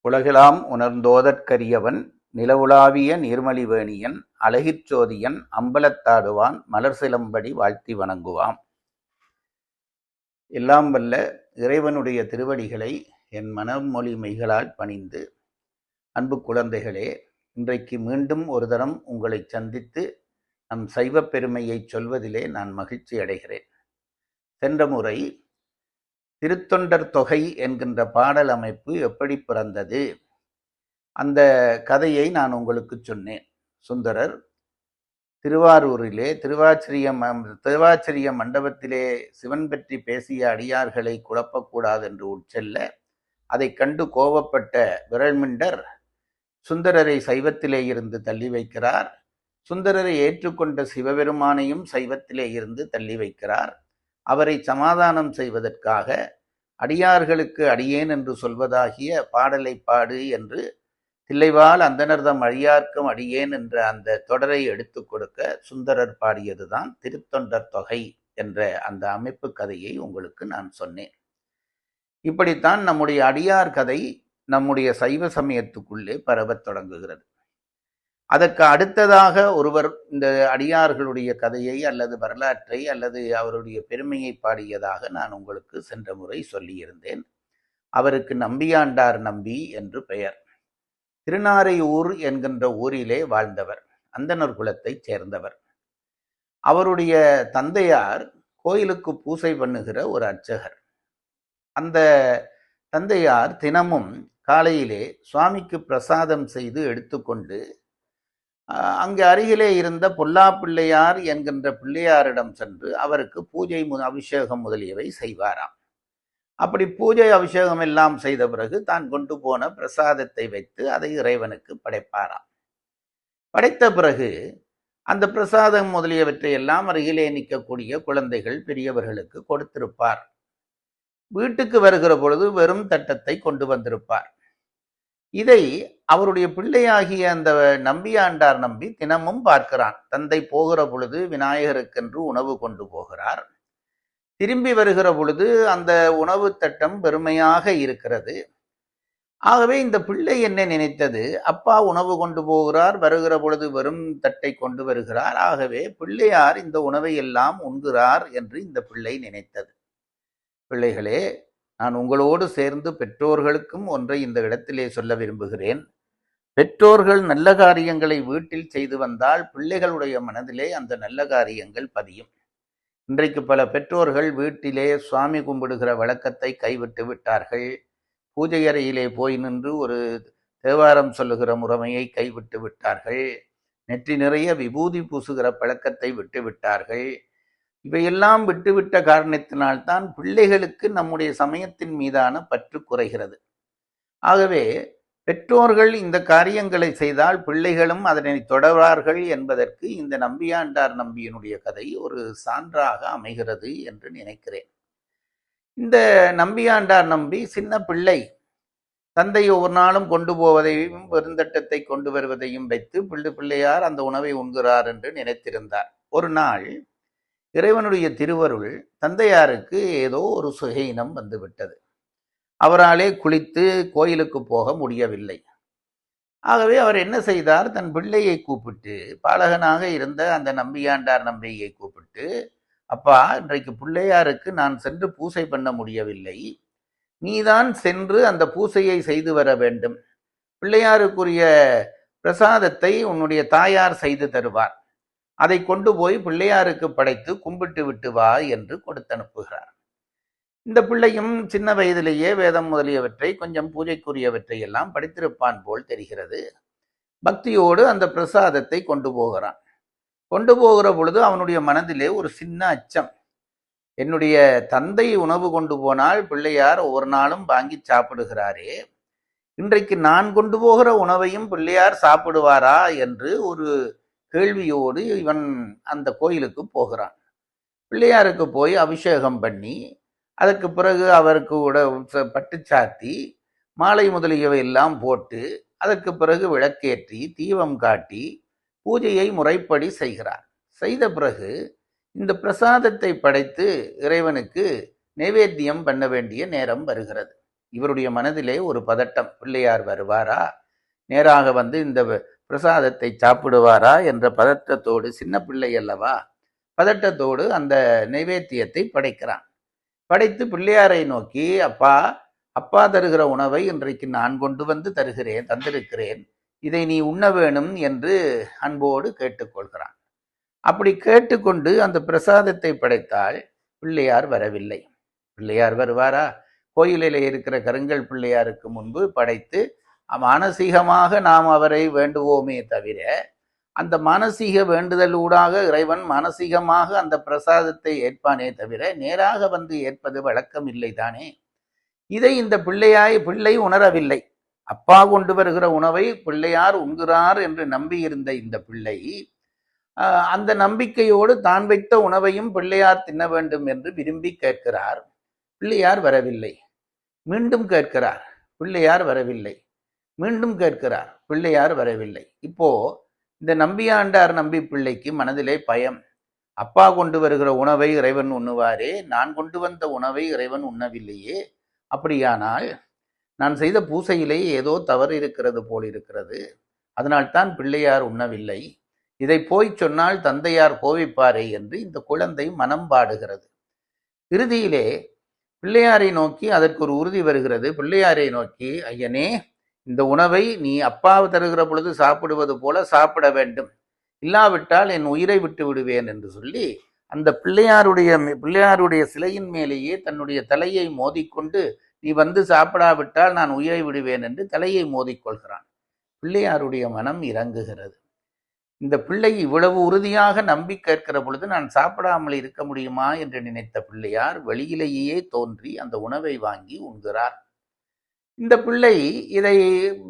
உலகெலாம் உணர்ந்தோதற்கரியவன் நிலவுலாவிய நீர்மலிவேணியன் அழகிற் சோதியன் அம்பலத்தாடுவான் மலர்சிலம்படி வாழ்த்தி வணங்குவாம். எல்லாம் வல்ல இறைவனுடைய திருவடிகளை என் மனமொழி மெய்களால் பணிந்து, அன்பு குழந்தைகளே, இன்றைக்கு மீண்டும் ஒரு தரம் உங்களை சந்தித்து நம் சைவப் பெருமையைச் சொல்வதிலே நான் மகிழ்ச்சி அடைகிறேன். சென்ற முறை திருத்தொண்டர் தொகை என்கின்ற பாடல் அமைப்பு எப்படி பிறந்தது, அந்த கதையை நான் உங்களுக்கு சொன்னேன். சுந்தரர் திருவாரூரிலே திருவாச்சரிய மண்டபத்திலே சிவன் பற்றி பேசிய அடியார்களை குழப்பக்கூடாது என்று உட்செல்ல, அதை கண்டு கோபப்பட்ட விரல்மிண்டர் சுந்தரரை சைவத்திலே இருந்து தள்ளி வைக்கிறார். சுந்தரரை ஏற்றுக்கொண்ட சிவபெருமானையும் சைவத்திலே இருந்து தள்ளி வைக்கிறார். அவரை சமாதானம் செய்வதற்காக அடியார்களுக்கு அடியேன் என்று சொல்வதாகிய பாடலை பாடு என்று தில்லைவாழ் அந்தணர்தம் அடியார்க்கும் அடியேன் என்ற அந்த தொடரை எடுத்து கொடுக்க சுந்தரர் பாடியதுதான் திருத்தொண்டர் தொகை என்ற அந்த அமைப்பு கதையை உங்களுக்கு நான் சொன்னேன். இப்படித்தான் நம்முடைய அடியார் கதை நம்முடைய சைவ சமயத்துக்குள்ளே பரவத் தொடங்குகிறது. அதற்கு அடுத்ததாக ஒருவர் இந்த அடியார்களுடைய கதையை அல்லது வரலாற்றை அல்லது அவருடைய பெருமையை பாடியதாக நான் உங்களுக்கு சென்ற முறை சொல்லியிருந்தேன். அவருக்கு நம்பியாண்டார் நம்பி என்று பெயர். திருநாரையூர் என்கின்ற ஊரிலே வாழ்ந்தவர், அந்தணர் குலத்தைச் சேர்ந்தவர். அவருடைய தந்தையார் கோயிலுக்கு பூசை பண்ணுகிற ஒரு அர்ச்சகர். அந்த தந்தையார் தினமும் காலையிலே சுவாமிக்கு பிரசாதம் செய்து எடுத்துக்கொண்டு அங்கு அருகிலே இருந்த பொல்லா பிள்ளையார் என்கின்ற பிள்ளையாரிடம் சென்று அவருக்கு பூஜை அபிஷேகம் முதலியவை செய்வாராம். அப்படி பூஜை அபிஷேகம் எல்லாம் செய்த பிறகு தான் கொண்டு போன பிரசாதத்தை வைத்து அதை இறைவனுக்கு படைப்பாராம். படைத்த பிறகு அந்த பிரசாதம் முதலியவற்றை எல்லாம் அருகிலே நிற்கக்கூடிய குழந்தைகள் பெரியவர்களுக்கு கொடுத்திருப்பார். வீட்டுக்கு வருகிற பொழுது வெறும் தட்டத்தை கொண்டு வந்திருப்பார். இதை அவருடைய பிள்ளையாகிய அந்த நம்பியாண்டார் நம்பி தினமும் பார்க்கிறான். தந்தை போகிற பொழுது விநாயகருக்கென்று உணவு கொண்டு போகிறார். திரும்பி வருகிற பொழுது அந்த உணவு தட்டம் பெருமையாக இருக்கிறது. ஆகவே இந்த பிள்ளை என்ன நினைத்தது, அப்பா உணவு கொண்டு போகிறார், வருகிற பொழுது வெறும் தட்டை கொண்டு வருகிறார், ஆகவே பிள்ளையார் இந்த உணவை எல்லாம் உண்கிறார் என்று இந்த பிள்ளை நினைத்தது. பிள்ளைகளே, நான் உங்களோடு சேர்ந்து பெற்றோர்களுக்கும் ஒன்றை இந்த இடத்திலே சொல்ல விரும்புகிறேன். பெற்றோர்கள் நல்ல காரியங்களை வீட்டில் செய்து வந்தால் பிள்ளைகளுடைய மனதிலே அந்த நல்ல காரியங்கள் பதியும். இன்றைக்கு பல பெற்றோர்கள் வீட்டிலே சுவாமி கும்பிடுகிற வழக்கத்தை கைவிட்டு விட்டார்கள். பூஜை அறையிலே போய் நின்று ஒரு தேவாரம் சொல்லுகிற முறைமையை கைவிட்டு விட்டார்கள். நெற்றி நிறைய விபூதி பூசுகிற பழக்கத்தை விட்டு விட்டார்கள். இவையெல்லாம் விட்டுவிட்ட காரணத்தினால்தான் பிள்ளைகளுக்கு நம்முடைய சமயத்தின் மீதான பற்று குறைகிறது. ஆகவே பெற்றோர்கள் இந்த காரியங்களை செய்தால் பிள்ளைகளும் அதனை தொடர்வார்கள் என்பதற்கு இந்த நம்பியாண்டார் நம்பியினுடைய கதை ஒரு சான்றாக அமைகிறது என்று நினைக்கிறேன். இந்த நம்பியாண்டார் நம்பி சின்ன பிள்ளை, தந்தை ஒவ்வொரு நாளும் கொண்டு போவதையும் பெருந்தட்டத்தை கொண்டு வருவதையும் வைத்து பிள்ளையார் அந்த உணவை உண்கிறார் என்று நினைத்திருந்தார். ஒரு நாள் இறைவனுடைய திருவருள் தந்தையாருக்கு ஏதோ ஒரு சுகையினம் வந்துவிட்டது. அவராலே குளித்து கோயிலுக்கு போக முடியவில்லை. ஆகவே அவர் என்ன செய்தார், தன் பிள்ளையை கூப்பிட்டு, பாலகனாக இருந்த அந்த நம்பியாண்டார் நம்பியை கூப்பிட்டு, அப்பா, இன்றைக்கு பிள்ளையாருக்கு நான் சென்று பூசை பண்ண முடியவில்லை, நீதான் சென்று அந்த பூசையை செய்து வர வேண்டும். பிள்ளையாருக்குரிய பிரசாதத்தை உன்னுடைய தாயார் செய்து தருவார், அதை கொண்டு போய் பிள்ளையாருக்கு படைத்து கும்பிட்டு விட்டு வா என்று கொடுத்து அனுப்புகிறார். இந்த பிள்ளையும் சின்ன வயதிலேயே வேதம் முதலியவற்றை, கொஞ்சம் பூஜைக்குரியவற்றை எல்லாம் படித்திருப்பான் போல் தெரிகிறது. பக்தியோடு அந்த பிரசாதத்தை கொண்டு போகிறான். கொண்டு போகிற பொழுது அவனுடைய மனதிலே ஒரு சின்ன அச்சம். என்னுடைய தந்தை உணவு கொண்டு போனால் பிள்ளையார் ஒவ்வொரு நாளும் வாங்கி சாப்பிடுகிறாரே, இன்றைக்கு நான் கொண்டு போகிற உணவையும் பிள்ளையார் சாப்பிடுவாரா என்று ஒரு கேள்வியோடு இவன் அந்த கோயிலுக்கு போகிறான். பிள்ளையாருக்கு போய் அபிஷேகம் பண்ணி, அதற்கு பிறகு அவருக்கு பட்டு சாத்தி, மாலை முதலியவை எல்லாம் போட்டு, அதற்கு பிறகு விளக்கேற்றி தீபம் காட்டி பூஜையை முறைப்படி செய்கிறார். செய்த பிறகு இந்த பிரசாதத்தை படைத்து இறைவனுக்கு நைவேத்தியம் பண்ண வேண்டிய நேரம் வருகிறது. இவருடைய மனதிலே ஒரு பதட்டம், பிள்ளையார் வருவாரா, நேராக வந்து இந்த பிரசாதத்தை சாப்பிடுவாரா என்ற பதட்டத்தோடு, சின்ன பிள்ளை அல்லவா, பதட்டத்தோடு அந்த நைவேத்தியத்தை படைக்கிறான். படைத்து பிள்ளையாரை நோக்கி, அப்பா, அப்பா தருகிற உணவை இன்றைக்கு நான் கொண்டு வந்து தந்திருக்கிறேன், இதை நீ உண்ண வேணும் என்று அன்போடு கேட்டுக்கொள்கிறான். அப்படி கேட்டுக்கொண்டு அந்த பிரசாதத்தை படைத்தால் பிள்ளையார் வரவில்லை. பிள்ளையார் வருவாரா? கோயிலிலே இருக்கிற கருங்கல் பிள்ளையாருக்கு முன்பு படைத்து மானசீகமாக நாம் அவரை வேண்டுவோமே தவிர, அந்த மானசீக வேண்டுதலூடாக இறைவன் மானசீகமாக அந்த பிரசாதத்தை ஏற்பானே தவிர நேராக வந்து ஏற்பது வழக்கம் இல்லை தானே. இதை இந்த பிள்ளை உணரவில்லை. அப்பா கொண்டு வருகிற உணவை பிள்ளையார் உண்கிறார் என்று நம்பியிருந்த இந்த பிள்ளை அந்த நம்பிக்கையோடு தான் வைத்த உணவையும் பிள்ளையார் தின்ன வேண்டும் என்று விரும்பி கேட்கிறார். பிள்ளையார் வரவில்லை. மீண்டும் கேட்கிறார், பிள்ளையார் வரவில்லை. மீண்டும் கேட்கிறார், பிள்ளையார் வரவில்லை. இப்போ இந்த நம்பியாண்டார் நம்பி பிள்ளைக்கு மனதிலே பயம். அப்பா கொண்டு வருகிற உணவை இறைவன் உண்ணுவாரே, நான் கொண்டு வந்த உணவை இறைவன் உண்ணவில்லையே, அப்படியானால் நான் செய்த பூசையிலே ஏதோ தவறு இருக்கிறது போல் இருக்கிறது, அதனால்தான் பிள்ளையார் உண்ணவில்லை, இதை போய் சொன்னால் தந்தையார் கோவிப்பாரே என்று இந்த குழந்தை மனம் பாடுகிறது. இறுதியிலே பிள்ளையாரை நோக்கி அதற்கு ஒரு உறுதி வருகிறது. பிள்ளையாரை நோக்கி, ஐயனே, இந்த உணவை நீ அப்பா தருகிற பொழுது சாப்பிடுவது போல சாப்பிட வேண்டும், இல்லாவிட்டால் என் உயிரை விட்டு விடுவேன் என்று சொல்லி அந்த பிள்ளையாருடைய சிலையின் மேலேயே தன்னுடைய தலையை மோதிக்கொண்டு, நீ வந்து சாப்பிடாவிட்டால் நான் உயிரை விடுவேன் என்று தலையை மோதிக்கொள்கிறான். பிள்ளையாருடைய மனம் இறங்குகிறது. இந்த பிள்ளை இவ்வளவு உறுதியாக நம்பி கேட்கிற பொழுது நான் சாப்பிடாமல் இருக்க முடியுமா என்று நினைத்த பிள்ளையார் வெளியிலேயே தோன்றி அந்த உணவை வாங்கி உண்கிறார். இந்த பிள்ளை இதை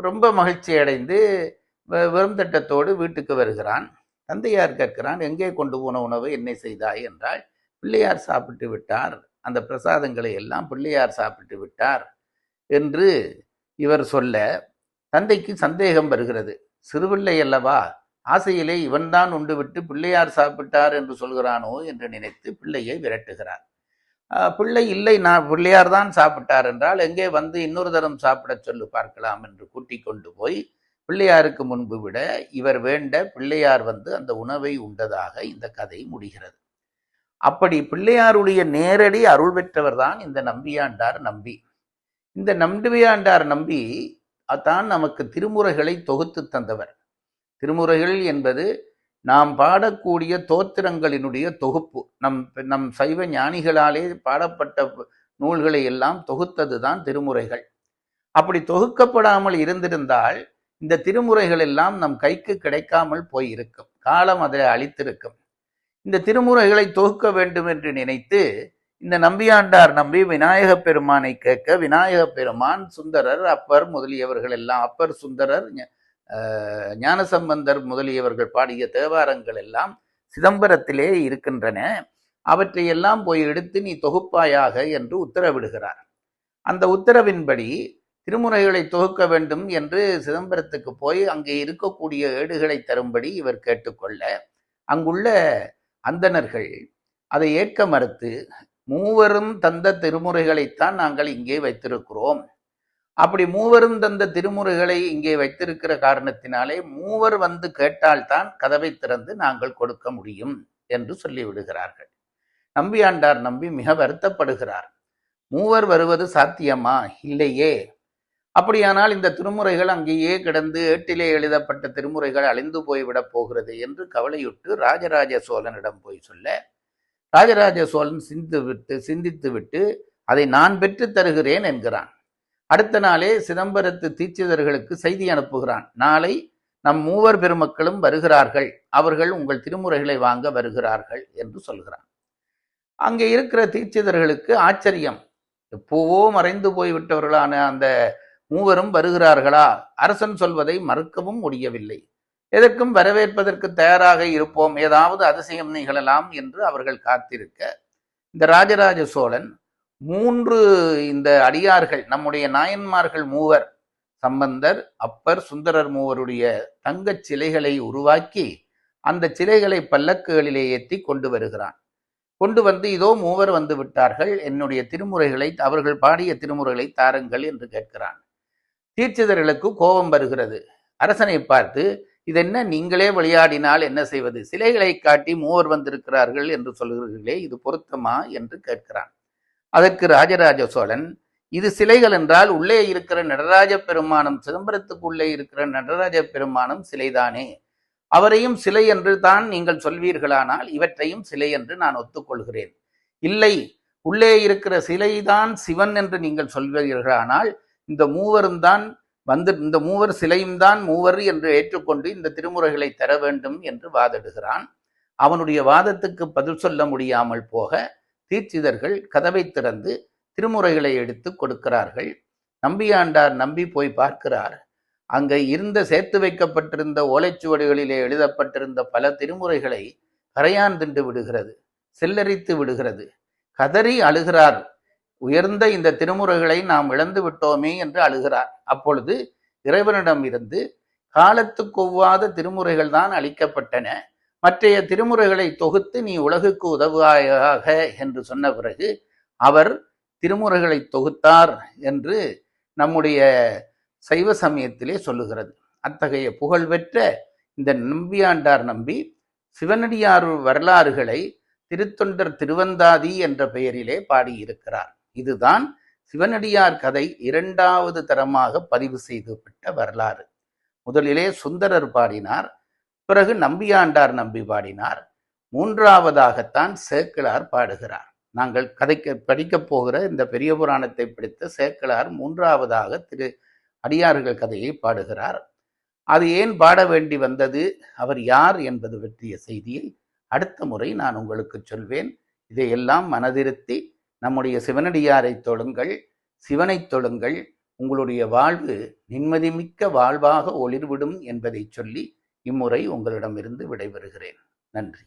ரொம்ப மகிழ்ச்சி அடைந்து வெறும் தட்டத்தோடு வீட்டுக்கு வருகிறான். தந்தையார் கேட்கிறான், எங்கே கொண்டு போன உணவு என்ன செய்தாய் என்றால், பிள்ளையார் சாப்பிட்டு விட்டார், அந்த பிரசாதங்களை எல்லாம் பிள்ளையார் சாப்பிட்டு விட்டார் என்று இவர் சொல்ல தந்தைக்கு சந்தேகம் வருகிறது. சிறுபிள்ளை அல்லவா, ஆசையிலே இவன்தான் உண்டுவிட்டு பிள்ளையார் சாப்பிட்டார் என்று சொல்கிறானோ என்று நினைத்து பிள்ளையை விரட்டுகிறார். பிள்ளை இல்லை, நான் பிள்ளையார் தான் சாப்பிட்டார் என்றால் எங்கே வந்து இன்னொரு தரம் சாப்பிட சொல்லு பார்க்கலாம் என்று கூட்டிக் கொண்டு போய் பிள்ளையாருக்கு முன்பு விட இவர் வேண்ட பிள்ளையார் வந்து அந்த உணவை உண்டதாக இந்த கதை முடிகிறது. அப்படி பிள்ளையாருடைய நேரடி அருள் பெற்றவர் தான் இந்த நம்பியாண்டார் நம்பி. இந்த நம்பியாண்டார் நம்பி தான் நமக்கு திருமுறைகளை தொகுத்து தந்தவர். திருமுறைகள் என்பது நாம் பாடக்கூடிய தோத்திரங்களினுடைய தொகுப்பு. நம் சைவ ஞானிகளாலே பாடப்பட்ட நூல்களை எல்லாம் தொகுத்தது தான் திருமுறைகள். அப்படி தொகுக்கப்படாமல் இருந்திருந்தால் இந்த திருமுறைகள் எல்லாம் நம் கைக்கு கிடைக்காமல் போயிருக்கும், காலம் அதை அழித்திருக்கும். இந்த திருமுறைகளை தொகுக்க வேண்டும் என்று நினைத்து இந்த நம்பியாண்டார் நம்பி விநாயக பெருமானை கேட்க, விநாயக பெருமான், சுந்தரர், அப்பர் முதலியவர்கள் எல்லாம், அப்பர், சுந்தரர், ஞானசம்பந்தர் முதலியவர்கள் பாடிய தேவாரங்கள் எல்லாம் சிதம்பரத்திலே இருக்கின்றன, அவற்றையெல்லாம் போய் எடுத்து நீ தொகுப்பாயாக என்று உத்தரவிடுகிறார். அந்த உத்தரவின்படி திருமுறைகளை தொகுக்க வேண்டும் என்று சிதம்பரத்துக்கு போய் அங்கே இருக்கக்கூடிய ஏடுகளை தரும்படி இவர் கேட்டுக்கொள்ள, அங்குள்ள அந்தணர்கள் அதை ஏற்க மறுத்து, மூவரும் தந்த திருமுறைகளைத்தான் நாங்கள் இங்கே வைத்திருக்கிறோம், அப்படி மூவரும் தந்த திருமுறைகளை இங்கே வைத்திருக்கிற காரணத்தினாலே மூவர் வந்து கேட்டால்தான் கதவை திறந்து நாங்கள் கொடுக்க முடியும் என்று சொல்லிவிடுகிறார்கள். நம்பியாண்டார் நம்பி மிக வருத்தப்படுகிறார். மூவர் வருவது சாத்தியமா? இல்லையே. அப்படியானால் இந்த திருமுறைகள் அங்கேயே கிடந்து ஏட்டிலே எழுதப்பட்ட திருமுறைகள் அழிந்து போய்விடப் போகிறது என்று கவலையுற்று ராஜராஜ சோழனிடம் போய் சொல்ல, ராஜராஜ சோழன் சிந்தித்து விட்டு அதை நான் பெற்று தருகிறேன் என்கிறான். அடுத்த நாளே சிதம்பரத்து தீட்சிதர்களுக்கு செய்தி அனுப்புகிறான், நாளை நம் மூவர் பெருமக்களும் வருகிறார்கள், அவர்கள் உங்கள் திருமுறைகளை வாங்க வருகிறார்கள் என்று சொல்கிறான். அங்கே இருக்கிற தீட்சிதர்களுக்கு ஆச்சரியம். எப்போவோ மறைந்து போய்விட்டவர்களான அந்த மூவரும் வருகிறார்களா? அரசன் சொல்வதை மறுக்கவும் முடியவில்லை. எதற்கும் வரவேற்பதற்கு தயாராக இருப்போம், ஏதாவது அதிசயம் நிகழலாம் என்று அவர்கள் காத்திருக்க, இந்த ராஜராஜ சோழன் இந்த அடியார்கள், நம்முடைய நாயன்மார்கள் மூவர், சம்பந்தர், அப்பர், சுந்தரர் மூவருடைய தங்கச் சிலைகளை உருவாக்கி அந்த சிலைகளை பல்லக்குகளிலே ஏற்றி கொண்டு வருகிறான். கொண்டு வந்து இதோ மூவர் வந்து விட்டார்கள், என்னுடைய திருமுறைகளை அவர்கள் பாடிய திருமுறைகளை தாருங்கள் என்று கேட்கிறான். தீட்சிதர்களுக்கு கோபம் வருகிறது. அரசனை பார்த்து, இதென்ன நீங்களே விளையாடினால் என்ன செய்வது, சிலைகளை காட்டி மூவர் வந்திருக்கிறார்கள் என்று சொல்கிறீர்களே, இது பொருத்தமா என்று கேட்கிறான். அதற்கு ராஜராஜ சோழன், இது சிலைகள் என்றால் உள்ளே இருக்கிற நடராஜ பெருமானம், சிதம்பரத்துக்குள்ளே இருக்கிற நடராஜ பெருமானம் சிலைதானே, அவரையும் சிலை என்று தான் நீங்கள் சொல்வீர்களானால் இவற்றையும் சிலை என்று நான் ஒத்துக்கொள்கிறேன். இல்லை, உள்ளே இருக்கிற சிலைதான் சிவன் என்று நீங்கள் சொல்வீர்களானால் இந்த மூவரும் தான் இந்த மூவர் சிலையும் தான் மூவர் என்று ஏற்றுக்கொண்டு இந்த திருமுறைகளை தர வேண்டும் என்று வாதிடுகிறான். அவனுடைய வாதத்துக்கு பதில் சொல்ல முடியாமல் போக தீட்சிதர்கள் கதவை திறந்து திருமுறைகளை எடுத்து கொடுக்கிறார்கள். நம்பியாண்டார் நம்பி போய் பார்க்கிறார். அங்கே இருந்த சேர்த்து வைக்கப்பட்டிருந்த ஓலைச்சுவடிகளிலே எழுதப்பட்டிருந்த பல திருமுறைகளை கரையான் தின்று விடுகிறது, செல்லரித்து விடுகிறது. கதறி அழுகிறார். உயர்ந்த இந்த திருமுறைகளை நாம் இழந்து விட்டோமே என்று அழுகிறார். அப்பொழுது இறைவனிடம் இருந்து காலத்துக்கு ஒவ்வாத திருமுறைகள் தான் அளிக்கப்பட்டன, மற்றைய திருமுறைகளை தொகுத்து நீ உலகுக்கு உதவுவாயாக என்று சொன்ன பிறகு அவர் திருமுறைகளை தொகுத்தார் என்று நம்முடைய சைவ சமயத்திலே சொல்லுகிறது. அத்தகைய புகழ்பெற்ற இந்த நம்பியாண்டார் நம்பி சிவனடியார் வரலாறுகளை திருத்தொண்டர் திருவந்தாதி என்ற பெயரிலே பாடியிருக்கிறார். இதுதான் சிவனடியார் கதை இரண்டாவது தரமாக பதிவு செய்யப்பட்ட வரலாறு. முதலிலே சுந்தரர் பாடினார், பிறகு நம்பியாண்டார் நம்பி பாடினார், மூன்றாவதாகத்தான் சேக்கிழார் பாடுகிறார். நாங்கள் படிக்கப் போகிற இந்த பெரிய புராணத்தை படித்த சேக்கிழார் மூன்றாவதாக திரு அடியார்கள் கதையை பாடுகிறார். அது ஏன் பாட வேண்டி வந்தது, அவர் யார் என்பது பற்றிய செய்தியை அடுத்த முறை நான் உங்களுக்கு சொல்வேன். இதையெல்லாம் மனதிருத்தி நம்முடைய சிவனடியாரை தொழுங்கள், சிவனை தொழுங்கள், உங்களுடைய வாழ்வு நிம்மதிமிக்க வாழ்வாக ஒளிர்விடும் என்பதை சொல்லி இம்முறை உங்களிடமிருந்து விடைபெறுகிறேன். நன்றி.